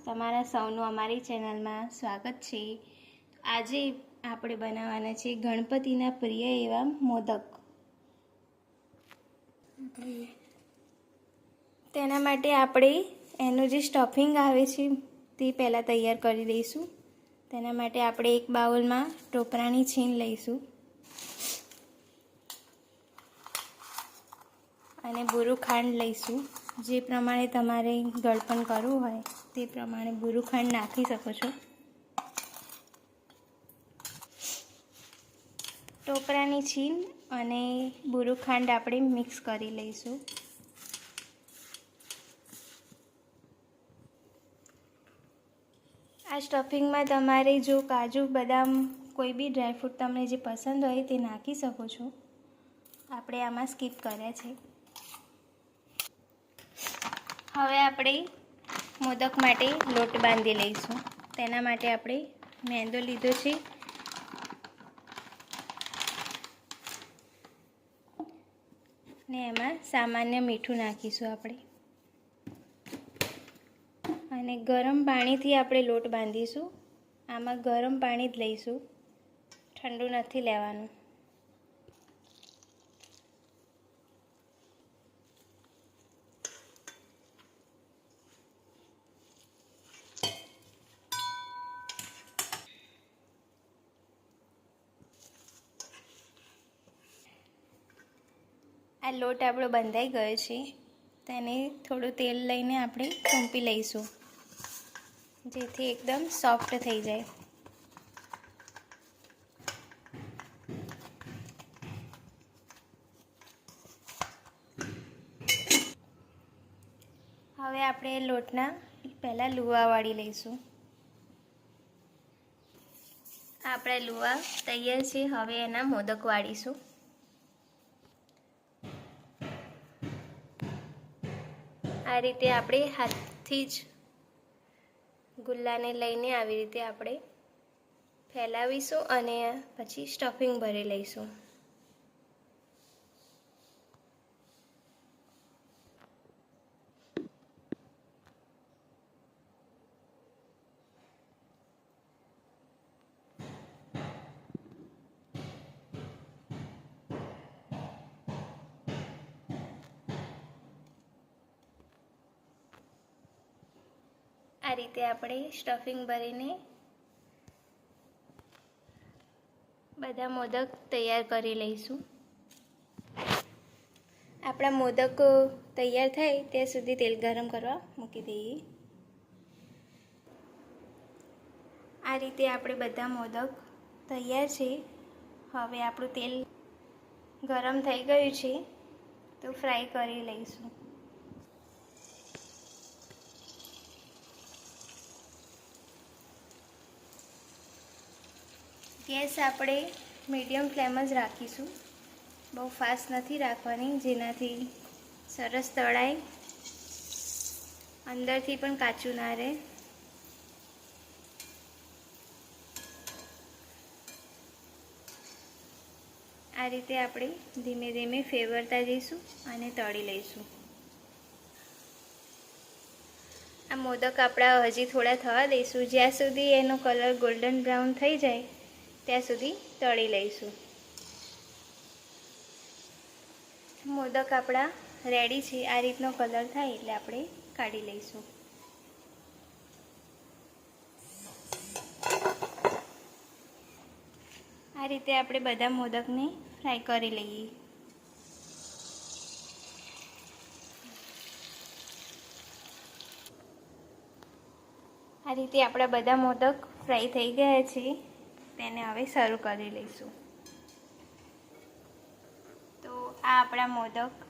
તમારા સૌનું અમારી ચેનલમાં સ્વાગત છે। આજે આપણે બનાવવાના છે ગણપતિના પ્રિય એવા મોદક। તેના માટે આપણે એનું જે સ્ટફિંગ આવે છે તે પહેલાં તૈયાર કરી દઈશું। તેના માટે આપણે એક બાઉલમાં ટોપરાની છીણ લઈશું અને બુરું ખાંડ લઈશું। જે પ્રમાણે તમારે ગળપણ કરવું હોય તે પ્રમાણે બુરું ખાંડ નાખી શકો છો। ટોપરાની છીણ અને બુરું ખાંડ આપણે મિક્સ કરી લઈશું। આ સ્ટફિંગમાં તમારે જો કાજુ બદામ કોઈ બી ડ્રાયફ્રૂટ તમને જે પસંદ હોય તે નાખી શકો છો। આપણે આમાં સ્કીપ કર્યા છે। હવે આપણે મોદક માટે લોટ બાંધી લઈશું। તેના માટે આપણે મેંદો લીધો છે ને એમાં સામાન્ય મીઠું નાખીશું આપણે અને ગરમ પાણીથી આપણે લોટ બાંધીશું। આમાં ગરમ પાણી જ લઈશું, ઠંડુ નથી લેવાનું। આ લોટ આપણો બંધાઈ ગયો છે, તેને થોડું તેલ લઈને આપણે થૂંપી લઈશું જેથી એકદમ સોફ્ટ થઈ જાય। હવે આપણે લોટના પહેલાં લુવા વાળી લઈશું। આપણા લુવા તૈયાર છે, હવે એના મોદક વાળીશું। આ રીતે આપણે હાથથી જ ગુલ્લાને લઈને આવી રીતે આપણે ફેલાવીશું અને પછી સ્ટફિંગ ભરી લઈશું। આ રીતે આપણે સ્ટફિંગ ભરીને બધા મોદક તૈયાર કરી લઈશું। આપણા મોદક તૈયાર થાય ત્યાં સુધી તેલ ગરમ કરવા મૂકી દઈએ। આ રીતે આપણે બધા મોદક તૈયાર છે। હવે આપણું તેલ ગરમ થઈ ગયું છે તો ફ્રાય કરી લઈશું। ગેસ આપણે મીડિયમ ફ્લેમ જ રાખીશું, બહુ ફાસ્ટ નથી રાખવાની, જેનાથી સરસ તળાય, અંદરથી પણ કાચું ના રહે। આ રીતે આપણે ધીમે ધીમે ફેરવતા જઈશું અને તળી લઈશું। આ મોદક આપણા હજી થોડા થવા દઈશું, જ્યાં સુધી એનો કલર ગોલ્ડન બ્રાઉન થઈ જાય ત્યાં સુધી તળી લઈશું। મોદક આપણા રેડી છે। આ રીતનો કલર થાય એટલે આપણે કાઢી લઈશું। આ રીતે આપણે બધા મોદકને ફ્રાય કરી લઈએ। આ રીતે આપણા બધા મોદક ફ્રાય થઈ ગયા છે, તેને હવે સર્વ કરી લઈશું। તો આ આપણા મોદક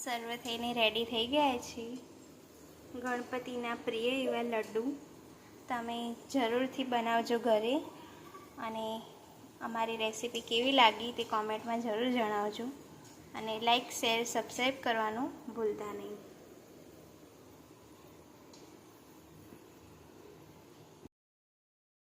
સર્વ થઈને રેડી થઈ ગયા છે। ગણપતિના પ્રિય એવા લડ્ડુ તમે જરૂરથી બનાવજો ઘરે અને અમારી રેસીપી કેવી લાગી તે કોમેન્ટમાં જરૂર જણાવજો અને લાઈક, શેર, સબસ્ક્રાઈબ કરવાનું ભૂલતા નહીં।